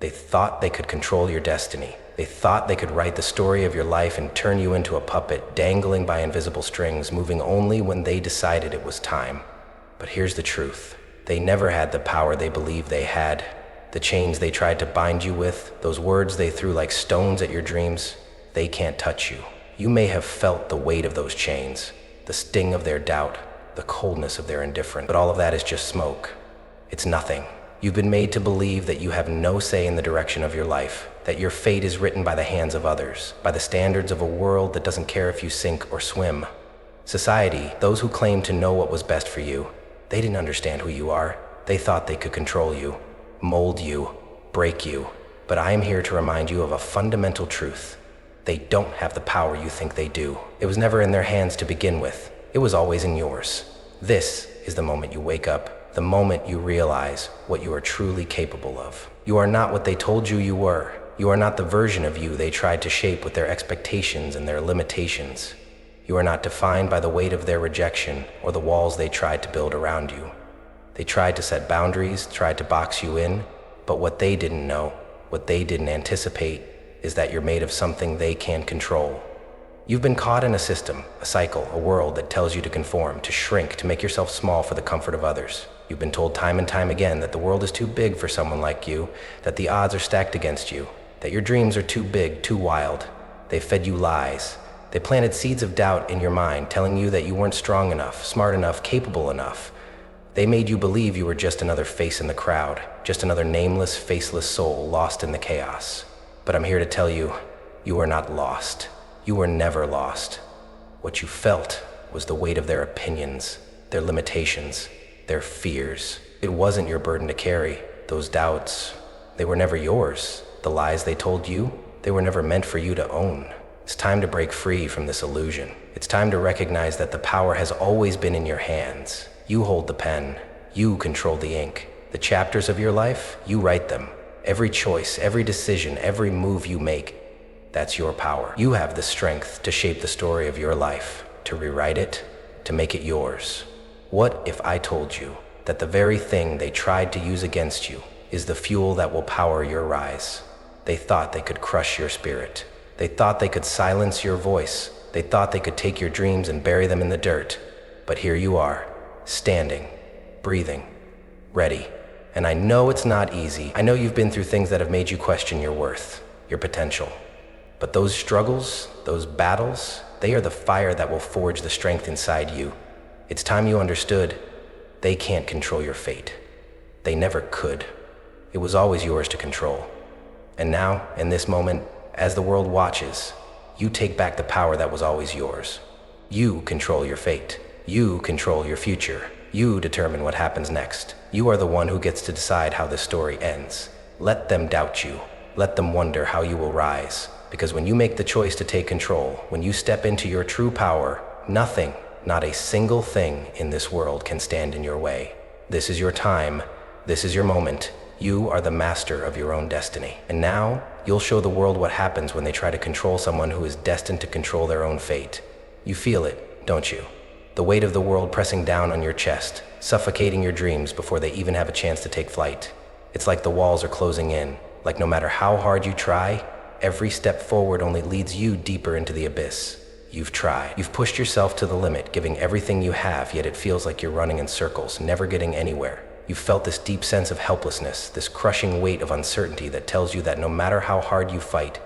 They thought they could control your destiny. They thought they could write the story of your life and turn you into a puppet, dangling by invisible strings, moving only when they decided it was time. But here's the truth. They never had the power they believed they had. The chains they tried to bind you with, those words they threw like stones at your dreams, they can't touch you. You may have felt the weight of those chains, the sting of their doubt, the coldness of their indifference, but all of that is just smoke. It's nothing. You've been made to believe that you have no say in the direction of your life, that your fate is written by the hands of others, by the standards of a world that doesn't care if you sink or swim. Society, those who claim to know what was best for you, they didn't understand who you are. They thought they could control you, mold you, break you. But I am here to remind you of a fundamental truth. They don't have the power you think they do. It was never in their hands to begin with. It was always in yours. This is the moment you wake up, the moment you realize what you are truly capable of. You are not what they told you you were. You are not the version of you they tried to shape with their expectations and their limitations. You are not defined by the weight of their rejection or the walls they tried to build around you. They tried to set boundaries, tried to box you in, but what they didn't know, what they didn't anticipate, is that you're made of something they can't control. You've been caught in a system, a cycle, a world that tells you to conform, to shrink, to make yourself small for the comfort of others. You've been told time and time again that the world is too big for someone like you, that the odds are stacked against you, that your dreams are too big, too wild. They fed you lies. They planted seeds of doubt in your mind, telling you that you weren't strong enough, smart enough, capable enough. They made you believe you were just another face in the crowd, just another nameless, faceless soul lost in the chaos. But I'm here to tell you, you are not lost. You were never lost. What you felt was the weight of their opinions, their limitations, their fears. It wasn't your burden to carry. Those doubts, they were never yours. The lies they told you, they were never meant for you to own. It's time to break free from this illusion. It's time to recognize that the power has always been in your hands. You hold the pen. You control the ink. The chapters of your life, you write them. Every choice, every decision, every move you make, that's your power. You have the strength to shape the story of your life, to rewrite it, to make it yours. What if I told you that the very thing they tried to use against you is the fuel that will power your rise? They thought they could crush your spirit. They thought they could silence your voice. They thought they could take your dreams and bury them in the dirt. But here you are, standing, breathing, ready. And I know it's not easy. I know you've been through things that have made you question your worth, your potential. But those struggles, those battles, they are the fire that will forge the strength inside you. It's time you understood they can't control your fate. They never could. It was always yours to control. And now, in this moment, as the world watches, you take back the power that was always yours. You control your fate. You control your future. You determine what happens next. You are the one who gets to decide how this story ends. Let them doubt you. Let them wonder how you will rise. Because when you make the choice to take control, when you step into your true power, nothing, not a single thing in this world can stand in your way. This is your time. This is your moment. You are the master of your own destiny. And now, you'll show the world what happens when they try to control someone who is destined to control their own fate. You feel it, don't you? The weight of the world pressing down on your chest, suffocating your dreams before they even have a chance to take flight. It's like the walls are closing in, like no matter how hard you try, every step forward only leads you deeper into the abyss. You've tried. You've pushed yourself to the limit, giving everything you have, yet it feels like you're running in circles, never getting anywhere. You've felt this deep sense of helplessness, this crushing weight of uncertainty that tells you that no matter how hard you fight,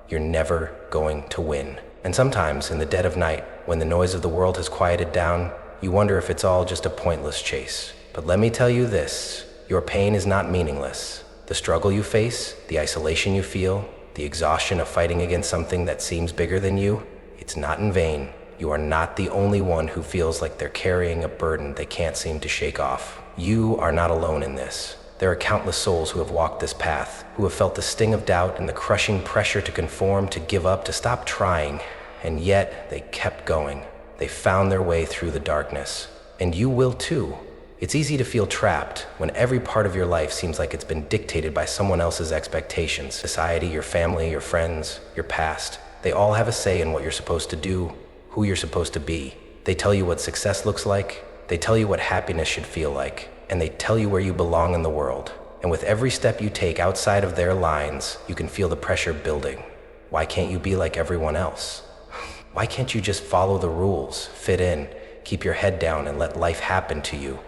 you're never going to win. And sometimes, in the dead of night, when the noise of the world has quieted down, you wonder if it's all just a pointless chase. But let me tell you this, your pain is not meaningless. The struggle you face, the isolation you feel, the exhaustion of fighting against something that seems bigger than you, it's not in vain. You are not the only one who feels like they're carrying a burden they can't seem to shake off. You are not alone in this. There are countless souls who have walked this path, who have felt the sting of doubt and the crushing pressure to conform, to give up, to stop trying, and yet they kept going. They found their way through the darkness. And you will too. It's easy to feel trapped when every part of your life seems like it's been dictated by someone else's expectations. Society, your family, your friends, your past. They all have a say in what you're supposed to do, who you're supposed to be. They tell you what success looks like. They tell you what happiness should feel like. And they tell you where you belong in the world. And with every step you take outside of their lines, you can feel the pressure building. Why can't you be like everyone else? Why can't you just follow the rules, fit in, keep your head down, and let life happen to you?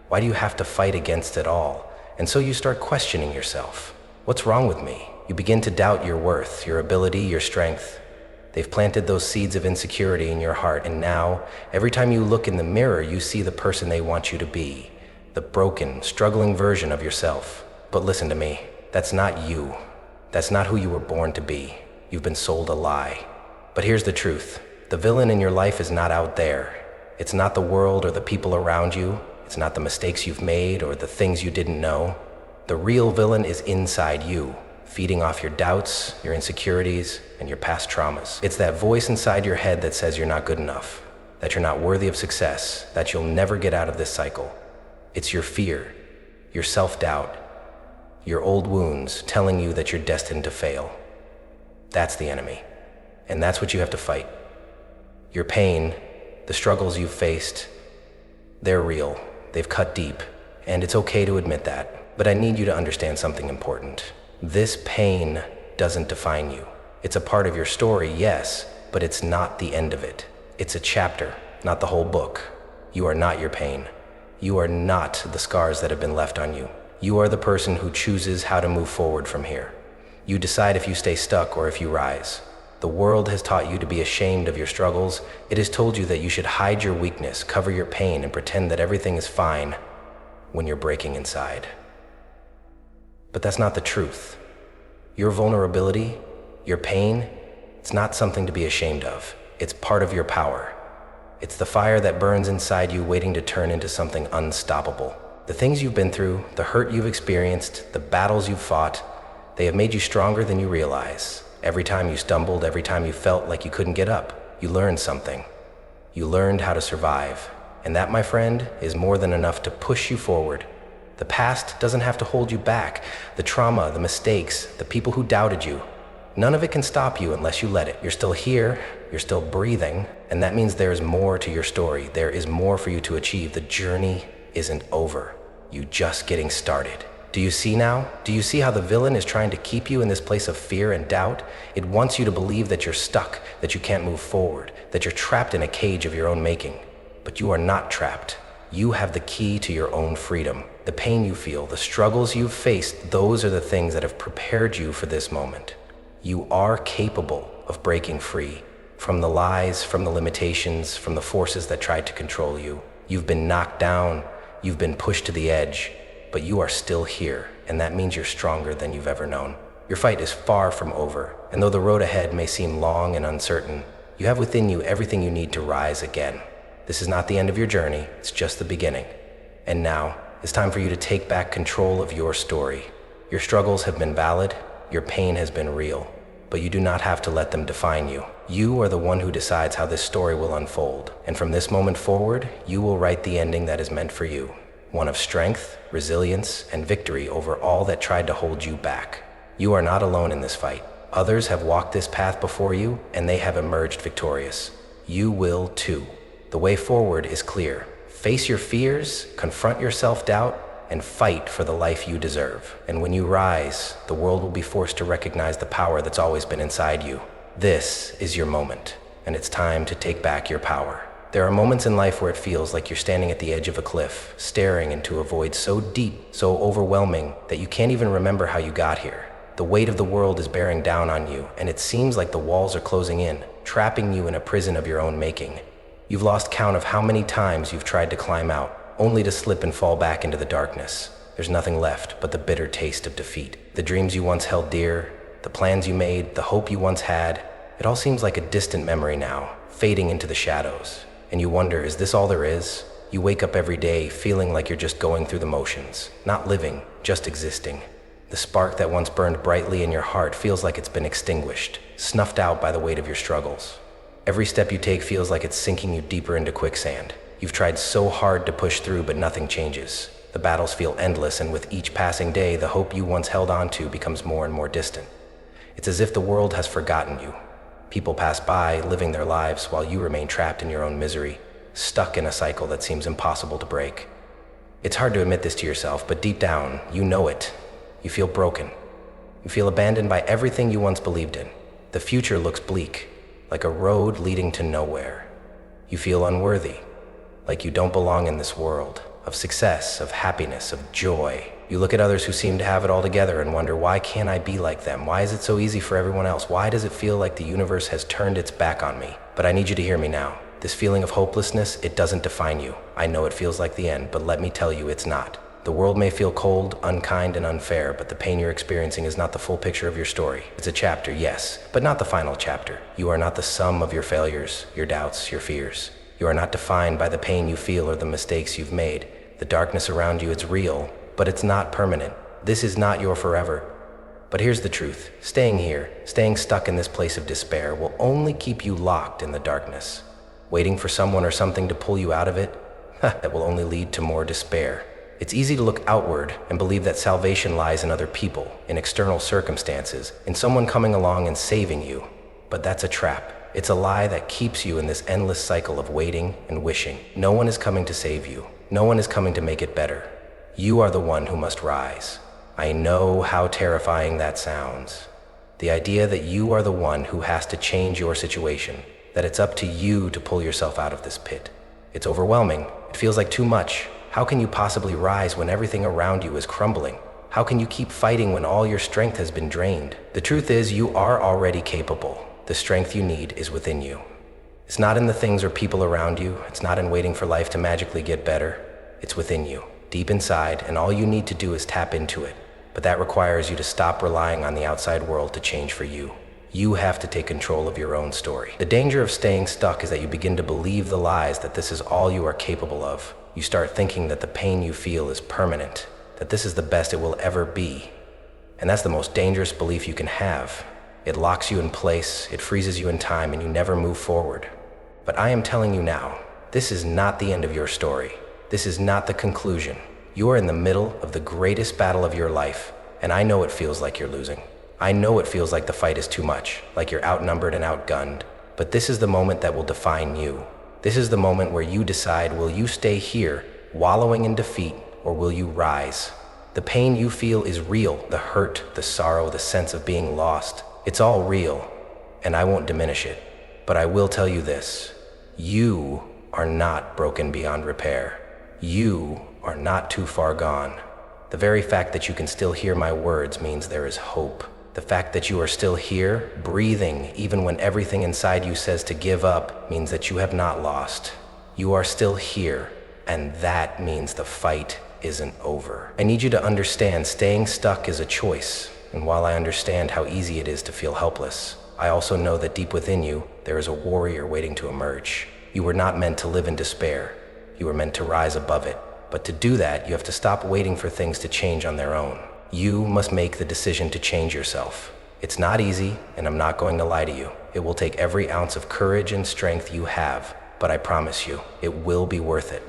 Why do you have to fight against it all? And so you start questioning yourself. What's wrong with me? You begin to doubt your worth, your ability, your strength. They've planted those seeds of insecurity in your heart, and now, every time you look in the mirror, you see the person they want you to be, the broken, struggling version of yourself. But listen to me, that's not you. That's not who you were born to be. You've been sold a lie. But here's the truth. The villain in your life is not out there. It's not the world or the people around you. It's not the mistakes you've made or the things you didn't know. The real villain is inside you, feeding off your doubts, your insecurities, and your past traumas. It's that voice inside your head that says you're not good enough, that you're not worthy of success, that you'll never get out of this cycle. It's your fear, your self-doubt, your old wounds telling you that you're destined to fail. That's the enemy, and that's what you have to fight. Your pain, the struggles you've faced, they're real, they've cut deep, and it's okay to admit that. But I need you to understand something important. This pain doesn't define you. It's a part of your story, yes, but it's not the end of it. It's a chapter, not the whole book. You are not your pain. You are not the scars that have been left on you. You are the person who chooses how to move forward from here. You decide if you stay stuck or if you rise. The world has taught you to be ashamed of your struggles. It has told you that you should hide your weakness, cover your pain, and pretend that everything is fine when you're breaking inside. But that's not the truth. Your vulnerability, your pain, it's not something to be ashamed of. It's part of your power. It's the fire that burns inside you waiting to turn into something unstoppable. The things you've been through, the hurt you've experienced, the battles you've fought, they have made you stronger than you realize. Every time you stumbled, every time you felt like you couldn't get up, you learned something. You learned how to survive. And that, my friend, is more than enough to push you forward. The past doesn't have to hold you back. The trauma, the mistakes, the people who doubted you, none of it can stop you unless you let it. You're still here, you're still breathing, and that means there is more to your story. There is more for you to achieve. The journey isn't over. You're just getting started. Do you see now? Do you see how the villain is trying to keep you in this place of fear and doubt? It wants you to believe that you're stuck, that you can't move forward, that you're trapped in a cage of your own making. But you are not trapped. You have the key to your own freedom. The pain you feel, the struggles you've faced, those are the things that have prepared you for this moment. You are capable of breaking free from the lies, from the limitations, from the forces that tried to control you. You've been knocked down, you've been pushed to the edge, but you are still here, and that means you're stronger than you've ever known. Your fight is far from over, and though the road ahead may seem long and uncertain, you have within you everything you need to rise again. This is not the end of your journey, it's just the beginning. And now, it's time for you to take back control of your story. Your struggles have been valid, your pain has been real, but you do not have to let them define you. You are the one who decides how this story will unfold, and from this moment forward, you will write the ending that is meant for you. One of strength, resilience, and victory over all that tried to hold you back. You are not alone in this fight. Others have walked this path before you, and they have emerged victorious. You will too. The way forward is clear. Face your fears, confront your self-doubt, and fight for the life you deserve. And when you rise, the world will be forced to recognize the power that's always been inside you. This is your moment, and it's time to take back your power. There are moments in life where it feels like you're standing at the edge of a cliff, staring into a void so deep, so overwhelming, that you can't even remember how you got here. The weight of the world is bearing down on you, and it seems like the walls are closing in, trapping you in a prison of your own making. You've lost count of how many times you've tried to climb out, only to slip and fall back into the darkness. There's nothing left but the bitter taste of defeat. The dreams you once held dear, the plans you made, the hope you once had, it all seems like a distant memory now, fading into the shadows. And you wonder, is this all there is? You wake up every day feeling like you're just going through the motions, not living, just existing. The spark that once burned brightly in your heart feels like it's been extinguished, snuffed out by the weight of your struggles. Every step you take feels like it's sinking you deeper into quicksand. You've tried so hard to push through, but nothing changes. The battles feel endless, and with each passing day, the hope you once held on to becomes more and more distant. It's as if the world has forgotten you. People pass by, living their lives, while you remain trapped in your own misery, stuck in a cycle that seems impossible to break. It's hard to admit this to yourself, but deep down, you know it. You feel broken. You feel abandoned by everything you once believed in. The future looks bleak, like a road leading to nowhere. You feel unworthy, like you don't belong in this world of success, of happiness, of joy. You look at others who seem to have it all together and wonder, why can't I be like them? Why is it so easy for everyone else? Why does it feel like the universe has turned its back on me? But I need you to hear me now. This feeling of hopelessness, it doesn't define you. I know it feels like the end, but let me tell you, it's not. The world may feel cold, unkind, and unfair, but the pain you're experiencing is not the full picture of your story. It's a chapter, yes, but not the final chapter. You are not the sum of your failures, your doubts, your fears. You are not defined by the pain you feel or the mistakes you've made. The darkness around you, it's real, but it's not permanent. This is not your forever. But here's the truth. Staying here, staying stuck in this place of despair, will only keep you locked in the darkness. Waiting for someone or something to pull you out of it, that will only lead to more despair. It's easy to look outward and believe that salvation lies in other people, in external circumstances, in someone coming along and saving you. But that's a trap. It's a lie that keeps you in this endless cycle of waiting and wishing. No one is coming to save you. No one is coming to make it better. You are the one who must rise. I know how terrifying that sounds. The idea that you are the one who has to change your situation, that it's up to you to pull yourself out of this pit. It's overwhelming. It feels like too much. How can you possibly rise when everything around you is crumbling? How can you keep fighting when all your strength has been drained? The truth is, you are already capable. The strength you need is within you. It's not in the things or people around you. It's not in waiting for life to magically get better. It's within you, deep inside, and all you need to do is tap into it. But that requires you to stop relying on the outside world to change for you. You have to take control of your own story. The danger of staying stuck is that you begin to believe the lies that this is all you are capable of. You start thinking that the pain you feel is permanent, that this is the best it will ever be. And that's the most dangerous belief you can have. It locks you in place, it freezes you in time, and you never move forward. But I am telling you now, this is not the end of your story. This is not the conclusion. You are in the middle of the greatest battle of your life, and I know it feels like you're losing. I know it feels like the fight is too much, like you're outnumbered and outgunned. But this is the moment that will define you. This is the moment where you decide, will you stay here, wallowing in defeat, or will you rise? The pain you feel is real, the hurt, the sorrow, the sense of being lost. It's all real, and I won't diminish it. But I will tell you this, you are not broken beyond repair. You are not too far gone. The very fact that you can still hear my words means there is hope. The fact that you are still here, breathing, even when everything inside you says to give up, means that you have not lost. You are still here, and that means the fight isn't over. I need you to understand, staying stuck is a choice, and while I understand how easy it is to feel helpless, I also know that deep within you, there is a warrior waiting to emerge. You were not meant to live in despair. You were meant to rise above it. But to do that, you have to stop waiting for things to change on their own. You must make the decision to change yourself. It's not easy, and I'm not going to lie to you. It will take every ounce of courage and strength you have, but I promise you, it will be worth it.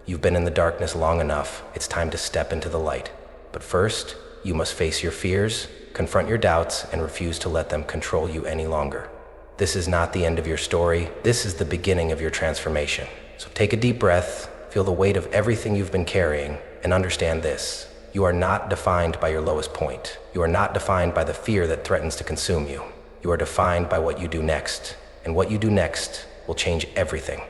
You've been in the darkness long enough. It's time to step into the light. But first, you must face your fears, confront your doubts, and refuse to let them control you any longer. This is not the end of your story. This is the beginning of your transformation. So take a deep breath, feel the weight of everything you've been carrying, and understand this. You are not defined by your lowest point. You are not defined by the fear that threatens to consume you. You are defined by what you do next, and what you do next will change everything.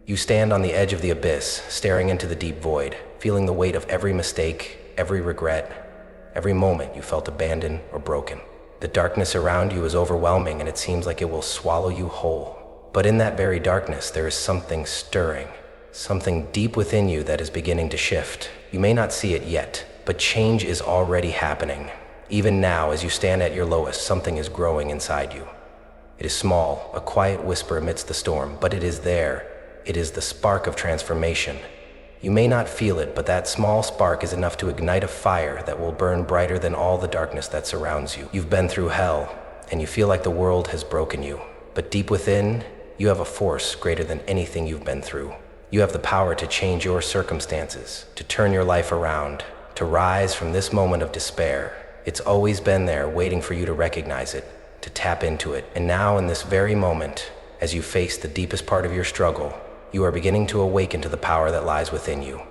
You stand on the edge of the abyss, staring into the deep void, feeling the weight of every mistake, every regret, every moment you felt abandoned or broken. The darkness around you is overwhelming, and it seems like it will swallow you whole. But in that very darkness, there is something stirring, something deep within you that is beginning to shift. You may not see it yet, but change is already happening. Even now, as you stand at your lowest, something is growing inside you. It is small, a quiet whisper amidst the storm, but it is there. It is the spark of transformation. You may not feel it, but that small spark is enough to ignite a fire that will burn brighter than all the darkness that surrounds you. You've been through hell, and you feel like the world has broken you. But deep within, you have a force greater than anything you've been through. You have the power to change your circumstances, to turn your life around, to rise from this moment of despair. It's always been there, waiting for you to recognize it, to tap into it. And now, in this very moment, as you face the deepest part of your struggle, you are beginning to awaken to the power that lies within you.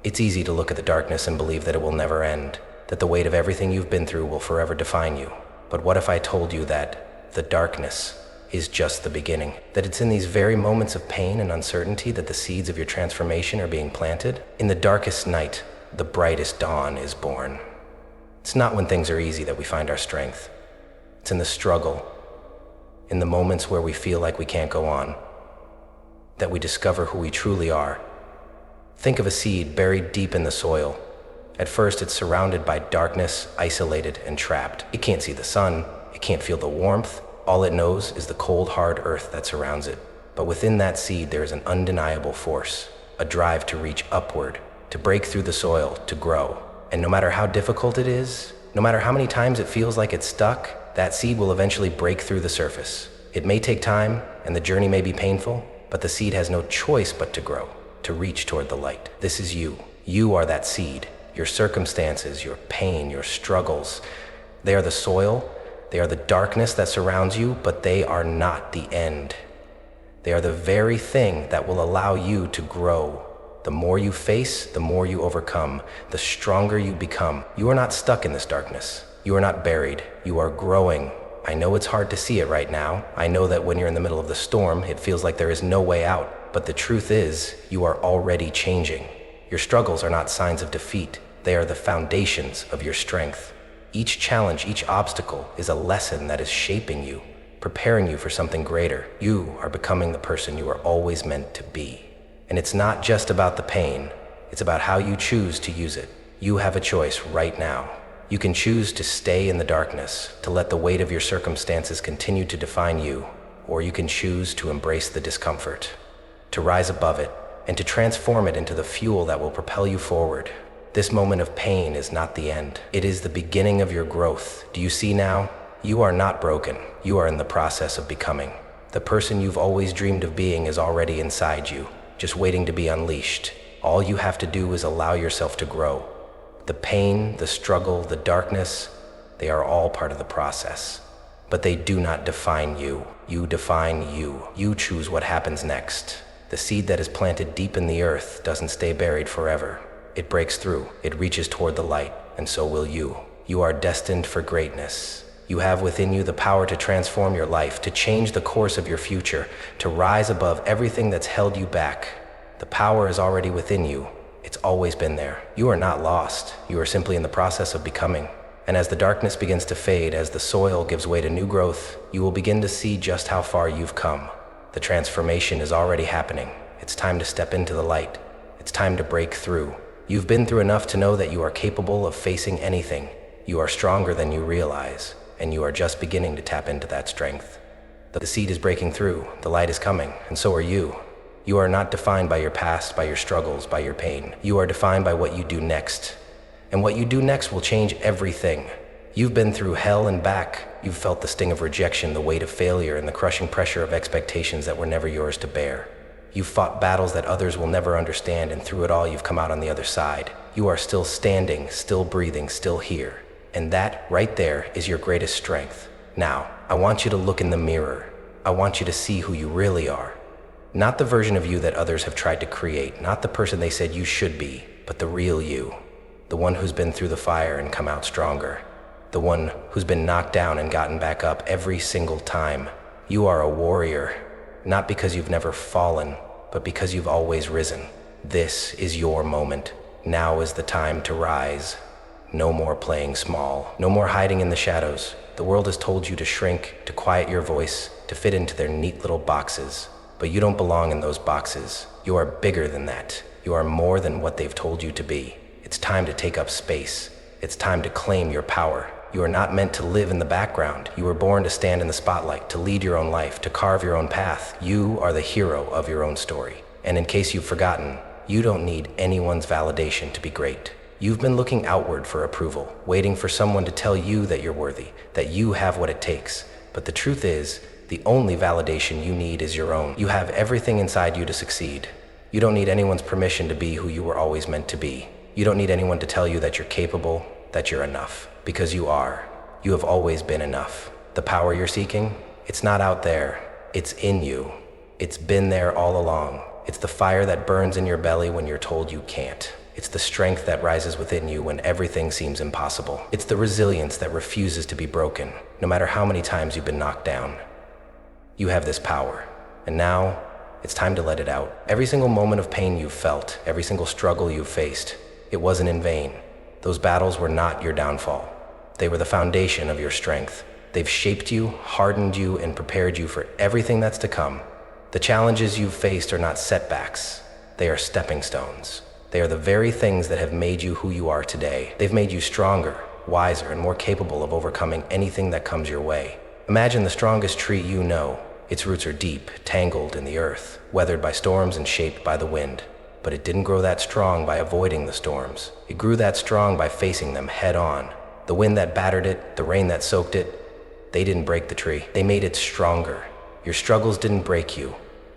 It's easy to look at the darkness and believe that it will never end. that the weight of everything you've been through will forever define you. But what if I told you that the darkness is just the beginning? That it's in these very moments of pain and uncertainty that the seeds of your transformation are being planted? In the darkest night, the brightest dawn is born. It's not when things are easy that we find our strength. It's in the struggle, in the moments where we feel like we can't go on, that we discover who we truly are. Think of a seed buried deep in the soil. At first, it's surrounded by darkness, isolated and trapped. It can't see the sun, it can't feel the warmth. All it knows is the cold, hard earth that surrounds it. But within that seed, there is an undeniable force, a drive to reach upward, to break through the soil, to grow. And no matter how difficult it is, no matter how many times it feels like it's stuck, that seed will eventually break through the surface. It may take time, and the journey may be painful, but the seed has no choice but to grow, to reach toward the light. This is you. You are that seed. Your circumstances, your pain, your struggles, they are the soil, they are the darkness that surrounds you, but they are not the end. They are the very thing that will allow you to grow. The more you face, the more you overcome, the stronger you become. You are not stuck in this darkness. You are not buried. You are growing. I know it's hard to see it right now. I know that when you're in the middle of the storm, it feels like there is no way out. But the truth is, you are already changing. Your struggles are not signs of defeat. They are the foundations of your strength. Each challenge, each obstacle is a lesson that is shaping you, preparing you for something greater. You are becoming the person you are always meant to be. And it's not just about the pain, it's about how you choose to use it. You have a choice right now. You can choose to stay in the darkness, to let the weight of your circumstances continue to define you, or you can choose to embrace the discomfort, to rise above it, and to transform it into the fuel that will propel you forward. This moment of pain is not the end. It is the beginning of your growth. Do you see now? You are not broken. You are in the process of becoming. The person you've always dreamed of being is already inside you, just waiting to be unleashed. All you have to do is allow yourself to grow. The pain, the struggle, the darkness, they are all part of the process. But they do not define you. You define you. You choose what happens next. The seed that is planted deep in the earth doesn't stay buried forever. It breaks through, it reaches toward the light, and so will you. You are destined for greatness. You have within you the power to transform your life, to change the course of your future, to rise above everything that's held you back. The power is already within you. It's always been there. You are not lost. You are simply in the process of becoming. And as the darkness begins to fade, as the soil gives way to new growth, you will begin to see just how far you've come. The transformation is already happening. It's time to step into the light. It's time to break through. You've been through enough to know that you are capable of facing anything. You are stronger than you realize, and you are just beginning to tap into that strength. The seed is breaking through, the light is coming, and so are you. You are not defined by your past, by your struggles, by your pain. You are defined by what you do next. And what you do next will change everything. You've been through hell and back. You've felt the sting of rejection, the weight of failure, and the crushing pressure of expectations that were never yours to bear. You've fought battles that others will never understand, and through it all, you've come out on the other side. You are still standing, still breathing, still here. And that, right there, is your greatest strength. Now, I want you to look in the mirror. I want you to see who you really are. Not the version of you that others have tried to create, not the person they said you should be, but the real you. The one who's been through the fire and come out stronger. The one who's been knocked down and gotten back up every single time. You are a warrior, not because you've never fallen, but because you've always risen. This is your moment. Now is the time to rise. No more playing small. No more hiding in the shadows. The world has told you to shrink, to quiet your voice, to fit into their neat little boxes. But you don't belong in those boxes. You are bigger than that. You are more than what they've told you to be. It's time to take up space. It's time to claim your power. You are not meant to live in the background. You were born to stand in the spotlight, to lead your own life, to carve your own path. You are the hero of your own story. And in case you've forgotten, you don't need anyone's validation to be great. You've been looking outward for approval, waiting for someone to tell you that you're worthy, that you have what it takes. But the truth is, the only validation you need is your own. You have everything inside you to succeed. You don't need anyone's permission to be who you were always meant to be. You don't need anyone to tell you that you're capable, that you're enough. Because you are. You have always been enough. The power you're seeking, it's not out there. It's in you. It's been there all along. It's the fire that burns in your belly when you're told you can't. It's the strength that rises within you when everything seems impossible. It's the resilience that refuses to be broken, no matter how many times you've been knocked down. You have this power, and now it's time to let it out. Every single moment of pain you've felt, every single struggle you've faced, it wasn't in vain. Those battles were not your downfall. They were the foundation of your strength. They've shaped you, hardened you, and prepared you for everything that's to come. The challenges you've faced are not setbacks. They are stepping stones. They are the very things that have made you who you are today. They've made you stronger, wiser, and more capable of overcoming anything that comes your way. Imagine the strongest tree you know. Its roots are deep, tangled in the earth, weathered by storms and shaped by the wind. But it didn't grow that strong by avoiding the storms. It grew that strong by facing them head on. The wind that battered it, the rain that soaked it, they didn't break the tree. They made it stronger. Your struggles didn't break you.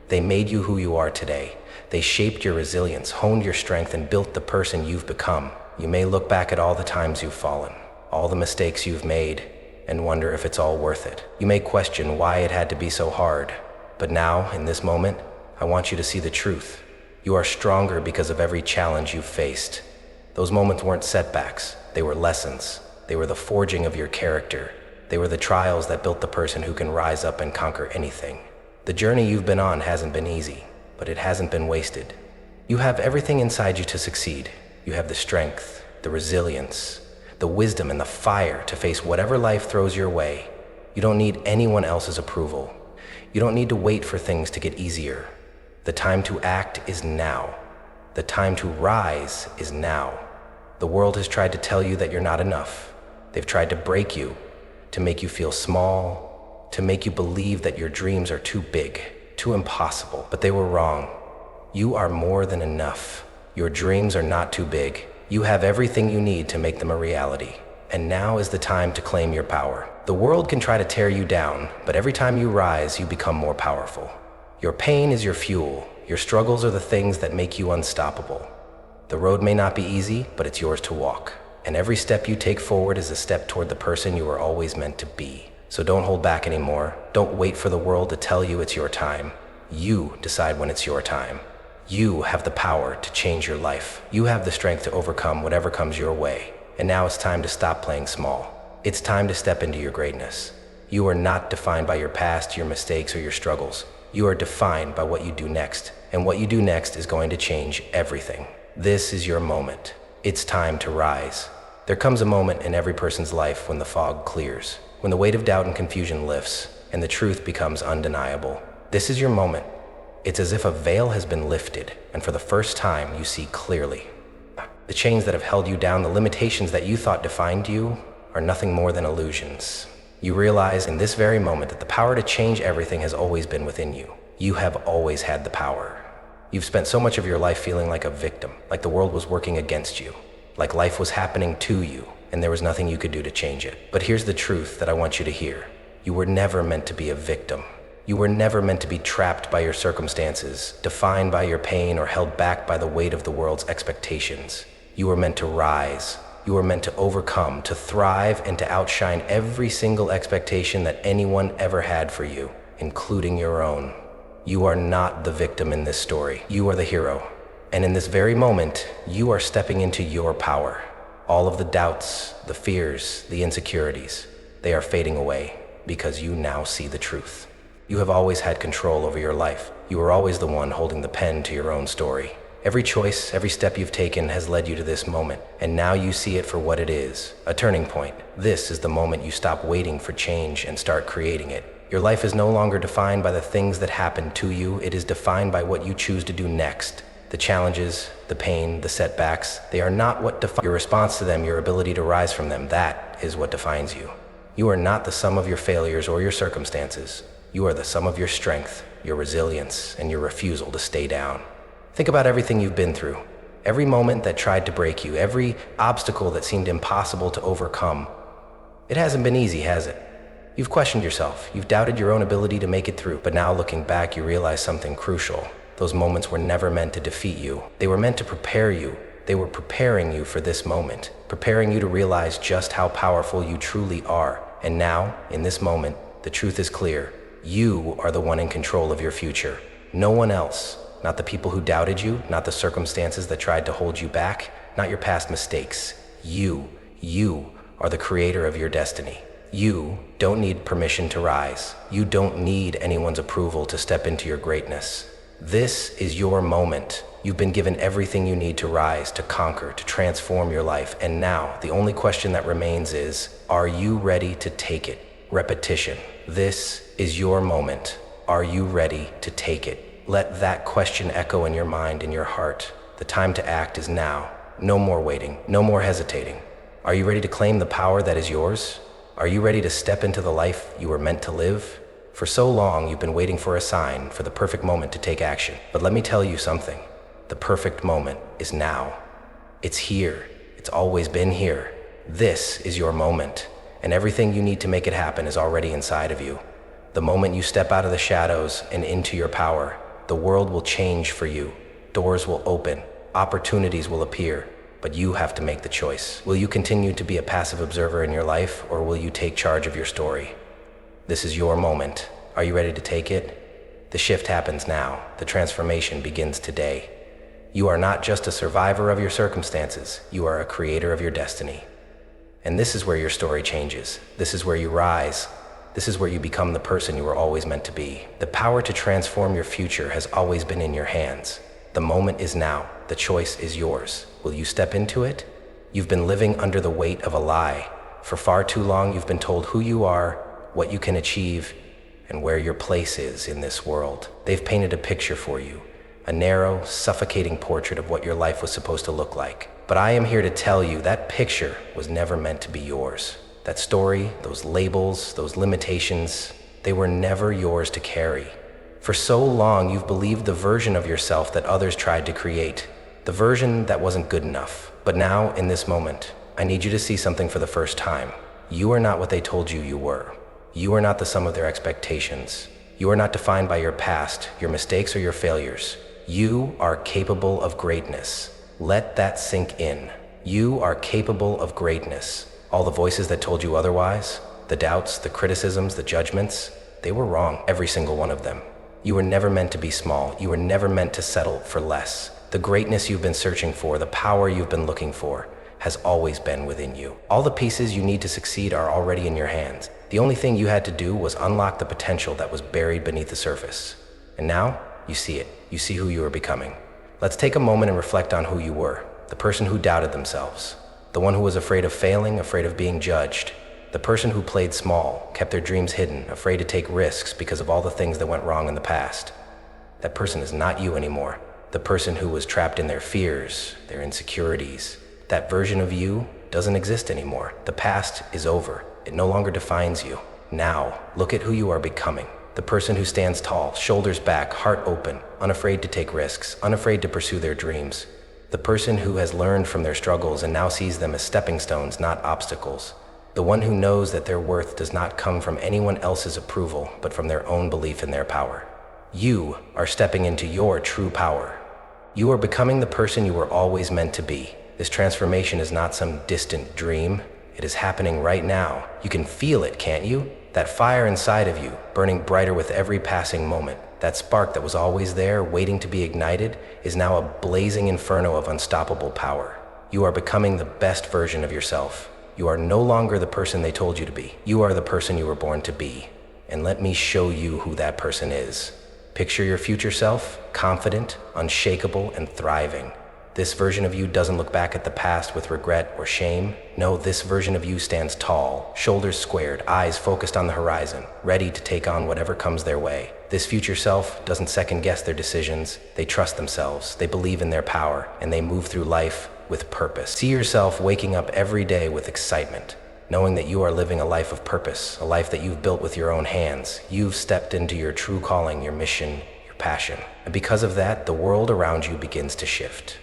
They made you who you are today. They shaped your resilience, honed your strength, and built the person you've become. You may look back at all the times you've fallen, all the mistakes you've made, and wonder if it's all worth it. You may question why it had to be so hard. But now, in this moment, I want you to see the truth. You are stronger because of every challenge you've faced. Those moments weren't setbacks. They were lessons. They were the forging of your character. They were the trials that built the person who can rise up and conquer anything. The journey you've been on hasn't been easy, but it hasn't been wasted. You have everything inside you to succeed. You have the strength, the resilience, the wisdom, and the fire to face whatever life throws your way. You don't need anyone else's approval. You don't need to wait for things to get easier. The time to act is now. The time to rise is now. The world has tried to tell you that you're not enough. They've tried to break you, to make you feel small, to make you believe that your dreams are too big, too impossible. But they were wrong. You are more than enough. Your dreams are not too big. You have everything you need to make them a reality. And now is the time to claim your power. The world can try to tear you down, but every time you rise, you become more powerful. Your pain is your fuel. Your struggles are the things that make you unstoppable. The road may not be easy, but it's yours to walk. And every step you take forward is a step toward the person you were always meant to be. So don't hold back anymore. Don't wait for the world to tell you it's your time. You decide when it's your time. You have the power to change your life. You have the strength to overcome whatever comes your way. And now it's time to stop playing small. It's time to step into your greatness. You are not defined by your past, your mistakes, or your struggles. You are defined by what you do next. And what you do next is going to change everything. This is your moment. It's time to rise. There comes a moment in every person's life when the fog clears, when the weight of doubt and confusion lifts, and the truth becomes undeniable. This is your moment. It's as if a veil has been lifted, and for the first time you see clearly. The chains that have held you down, the limitations that you thought defined you, are nothing more than illusions. You realize in this very moment that the power to change everything has always been within you. You have always had the power. You've spent so much of your life feeling like a victim, like the world was working against you, like life was happening to you, and there was nothing you could do to change it. But here's the truth that I want you to hear. You were never meant to be a victim. You were never meant to be trapped by your circumstances, defined by your pain, or held back by the weight of the world's expectations. You were meant to rise. You were meant to overcome, to thrive, and to outshine every single expectation that anyone ever had for you, including your own. You are not the victim in this story. You are the hero. And in this very moment, you are stepping into your power. All of the doubts, the fears, the insecurities, they are fading away because you now see the truth. You have always had control over your life. You were always the one holding the pen to your own story. Every choice, every step you've taken has led you to this moment, and now you see it for what it is, a turning point. This is the moment you stop waiting for change and start creating it. Your life is no longer defined by the things that happen to you. It is defined by what you choose to do next. The challenges, the pain, the setbacks, they are not what define your response to them, your ability to rise from them. That is what defines you. You are not the sum of your failures or your circumstances. You are the sum of your strength, your resilience, and your refusal to stay down. Think about everything you've been through. Every moment that tried to break you, every obstacle that seemed impossible to overcome. It hasn't been easy, has it? You've questioned yourself. You've doubted your own ability to make it through. But now looking back, you realize something crucial. Those moments were never meant to defeat you. They were meant to prepare you. They were preparing you for this moment, preparing you to realize just how powerful you truly are. And now, in this moment, the truth is clear. You are the one in control of your future. No one else. not the people who doubted you, not the circumstances that tried to hold you back, not your past mistakes. You are the creator of your destiny. You don't need permission to rise. You don't need anyone's approval to step into your greatness. This is your moment. You've been given everything you need to rise, to conquer, to transform your life. And now, the only question that remains is, are you ready to take it? Repetition. This is your moment. Are you ready to take it? Let that question echo in your mind and your heart. The time to act is now. No more waiting, no more hesitating. Are you ready to claim the power that is yours? Are you ready to step into the life you were meant to live? For so long, you've been waiting for a sign, for the perfect moment to take action. But let me tell you something. The perfect moment is now. It's here. It's always been here. This is your moment, and everything you need to make it happen is already inside of you. The moment you step out of the shadows and into your power, the world will change for you. Doors will open. Opportunities will appear. But you have to make the choice. Will you continue to be a passive observer in your life, or will you take charge of your story? This is your moment. Are you ready to take it? The shift happens now. The transformation begins today. You are not just a survivor of your circumstances. You are a creator of your destiny. And this is where your story changes. This is where you rise. This is where you become the person you were always meant to be. The power to transform your future has always been in your hands. The moment is now. The choice is yours. Will you step into it? You've been living under the weight of a lie. For far too long, you've been told who you are, what you can achieve, and where your place is in this world. They've painted a picture for you, a narrow, suffocating portrait of what your life was supposed to look like. But I am here to tell you that picture was never meant to be yours. That story, those labels, those limitations, they were never yours to carry. For so long, you've believed the version of yourself that others tried to create, the version that wasn't good enough. But now, in this moment, I need you to see something for the first time. You are not what they told you you were. You are not the sum of their expectations. You are not defined by your past, your mistakes, or your failures. You are capable of greatness. Let that sink in. You are capable of greatness. All the voices that told you otherwise, the doubts, the criticisms, the judgments, they were wrong, every single one of them. You were never meant to be small. You were never meant to settle for less. The greatness you've been searching for, the power you've been looking for, has always been within you. All the pieces you need to succeed are already in your hands. The only thing you had to do was unlock the potential that was buried beneath the surface. And now, you see it. You see who you are becoming. Let's take a moment and reflect on who you were. The person who doubted themselves. The one who was afraid of failing, afraid of being judged. The person who played small, kept their dreams hidden, afraid to take risks because of all the things that went wrong in the past. That person is not you anymore. The person who was trapped in their fears, their insecurities. That version of you doesn't exist anymore. The past is over. It no longer defines you. Now, look at who you are becoming. The person who stands tall, shoulders back, heart open, unafraid to take risks, unafraid to pursue their dreams. The person who has learned from their struggles and now sees them as stepping stones, not obstacles. The one who knows that their worth does not come from anyone else's approval, but from their own belief in their power. You are stepping into your true power. You are becoming the person you were always meant to be. This transformation is not some distant dream. It is happening right now. You can feel it, can't you? That fire inside of you, burning brighter with every passing moment. That spark that was always there, waiting to be ignited, is now a blazing inferno of unstoppable power. You are becoming the best version of yourself. You are no longer the person they told you to be. You are the person you were born to be. And let me show you who that person is. Picture your future self, confident, unshakable, and thriving. This version of you doesn't look back at the past with regret or shame. No, this version of you stands tall, shoulders squared, eyes focused on the horizon, ready to take on whatever comes their way. This future self doesn't second-guess their decisions. They trust themselves, they believe in their power, and they move through life with purpose. See yourself waking up every day with excitement, knowing that you are living a life of purpose, a life that you've built with your own hands. You've stepped into your true calling, your mission, your passion. And because of that, the world around you begins to shift.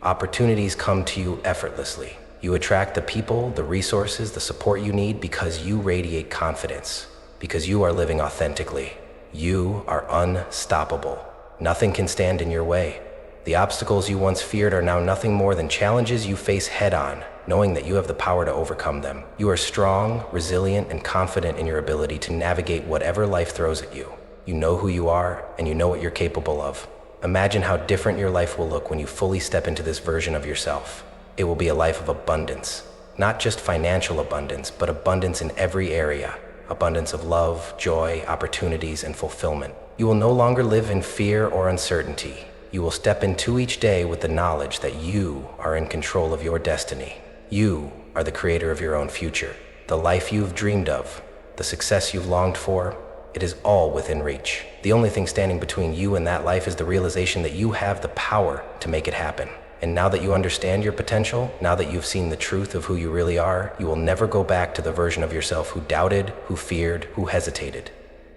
Opportunities come to you effortlessly. You attract the people, the resources, the support you need because you radiate confidence, because you are living authentically. You are unstoppable. Nothing can stand in your way. The obstacles you once feared are now nothing more than challenges you face head-on, knowing that you have the power to overcome them. You are strong, resilient, and confident in your ability to navigate whatever life throws at you. You know who you are, and you know what you're capable of. Imagine how different your life will look when you fully step into this version of yourself. It will be a life of abundance, not just financial abundance, but abundance in every area. Abundance of love, joy, opportunities, and fulfillment. You will no longer live in fear or uncertainty. You will step into each day with the knowledge that you are in control of your destiny. You are the creator of your own future. The life you've dreamed of, the success you've longed for, it is all within reach. The only thing standing between you and that life is the realization that you have the power to make it happen. And now that you understand your potential, now that you've seen the truth of who you really are, you will never go back to the version of yourself who doubted, who feared, who hesitated.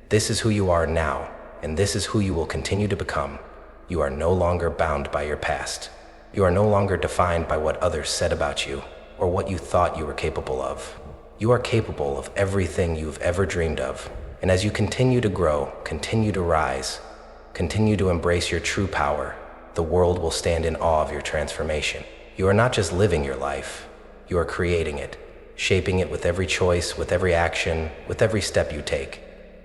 This is who you are now, and this is who you will continue to become. You are no longer bound by your past. You are no longer defined by what others said about you, or what you thought you were capable of. You are capable of everything you've ever dreamed of. And as you continue to grow, continue to rise, continue to embrace your true power, the world will stand in awe of your transformation. You are not just living your life, you are creating it, shaping it with every choice, with every action, with every step you take.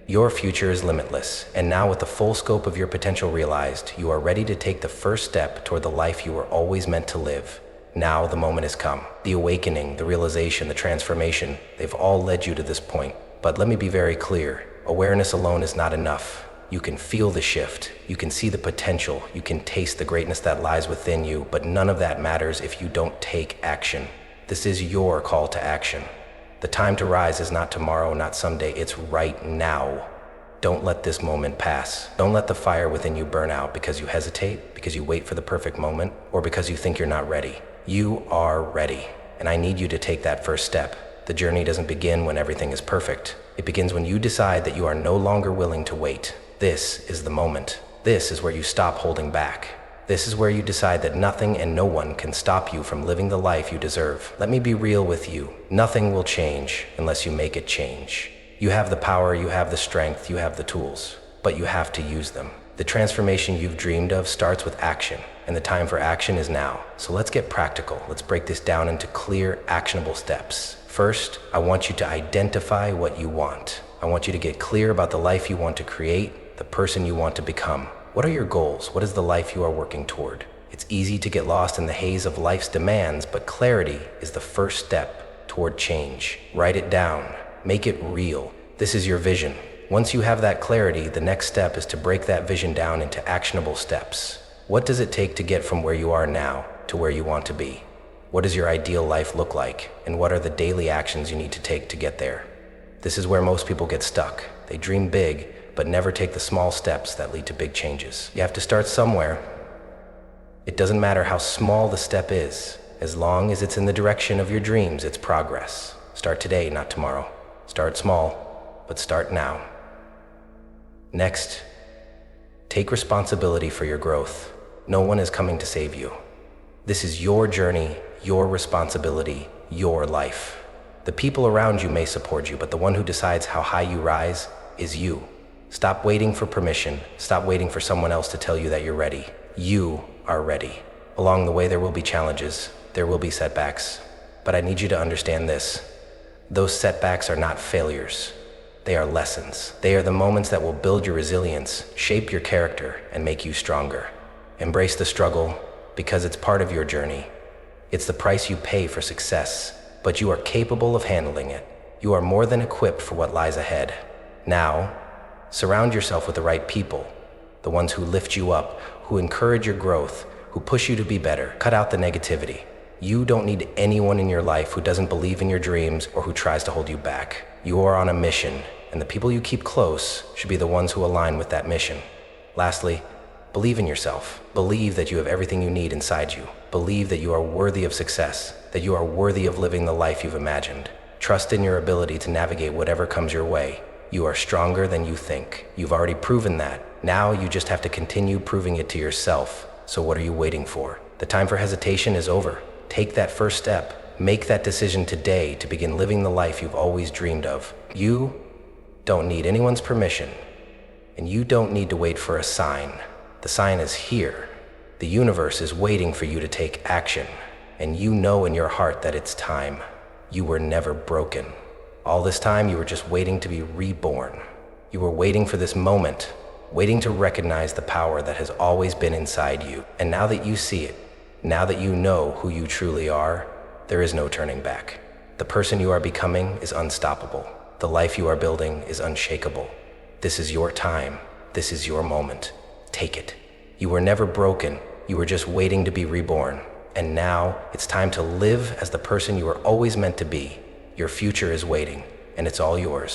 Your future is limitless, and now with the full scope of your potential realized, you are ready to take the first step toward the life you were always meant to live. Now the moment has come. The awakening, the realization, the transformation, they've all led you to this point. But let me be very clear, awareness alone is not enough. You can feel the shift, you can see the potential, you can taste the greatness that lies within you, but none of that matters if you don't take action. This is your call to action. The time to rise is not tomorrow, not someday, it's right now. Don't let this moment pass. Don't let the fire within you burn out because you hesitate, because you wait for the perfect moment, or because you think you're not ready. You are ready, and I need you to take that first step. The journey doesn't begin when everything is perfect. It begins when you decide that you are no longer willing to wait. This is the moment. This is where you stop holding back. This is where you decide that nothing and no one can stop you from living the life you deserve. Let me be real with you. Nothing will change unless you make it change. You have the power, you have the strength, you have the tools, but you have to use them. The transformation you've dreamed of starts with action, and the time for action is now. So let's get practical. Let's break this down into clear, actionable steps. First, I want you to identify what you want. I want you to get clear about the life you want to create, the person you want to become. What are your goals? What is the life you are working toward? It's easy to get lost in the haze of life's demands, but clarity is the first step toward change. Write it down. Make it real. This is your vision. Once you have that clarity, the next step is to break that vision down into actionable steps. What does it take to get from where you are now to where you want to be? What does your ideal life look like? And what are the daily actions you need to take to get there? This is where most people get stuck. They dream big, but never take the small steps that lead to big changes. You have to start somewhere. It doesn't matter how small the step is. As long as it's in the direction of your dreams, it's progress. Start today, not tomorrow. Start small, but start now. Next, take responsibility for your growth. No one is coming to save you. This is your journey, your responsibility, your life. The people around you may support you, but the one who decides how high you rise is you. Stop waiting for permission. Stop waiting for someone else to tell you that you're ready. You are ready. Along the way, there will be challenges. There will be setbacks. But I need you to understand this. Those setbacks are not failures. They are lessons. They are the moments that will build your resilience, shape your character, and make you stronger. Embrace the struggle because it's part of your journey. It's the price you pay for success, but you are capable of handling it. You are more than equipped for what lies ahead. Now, surround yourself with the right people, the ones who lift you up, who encourage your growth, who push you to be better. Cut out the negativity. You don't need anyone in your life who doesn't believe in your dreams or who tries to hold you back. You are on a mission, and the people you keep close should be the ones who align with that mission. Lastly, believe in yourself. Believe that you have everything you need inside you. Believe that you are worthy of success, that you are worthy of living the life you've imagined. Trust in your ability to navigate whatever comes your way. You are stronger than you think. You've already proven that. Now you just have to continue proving it to yourself. So what are you waiting for? The time for hesitation is over. Take that first step. Make that decision today to begin living the life you've always dreamed of. You don't need anyone's permission, and you don't need to wait for a sign. The sign is here. The universe is waiting for you to take action, and you know in your heart that it's time. You were never broken. All this time you were just waiting to be reborn. You were waiting for this moment, waiting to recognize the power that has always been inside you. And now that you see it, now that you know who you truly are, there is no turning back. The person you are becoming is unstoppable. The life you are building is unshakable. This is your time. This is your moment. Take it. You were never broken. You were just waiting to be reborn. And now it's time to live as the person you were always meant to be. Your future is waiting, and it's all yours.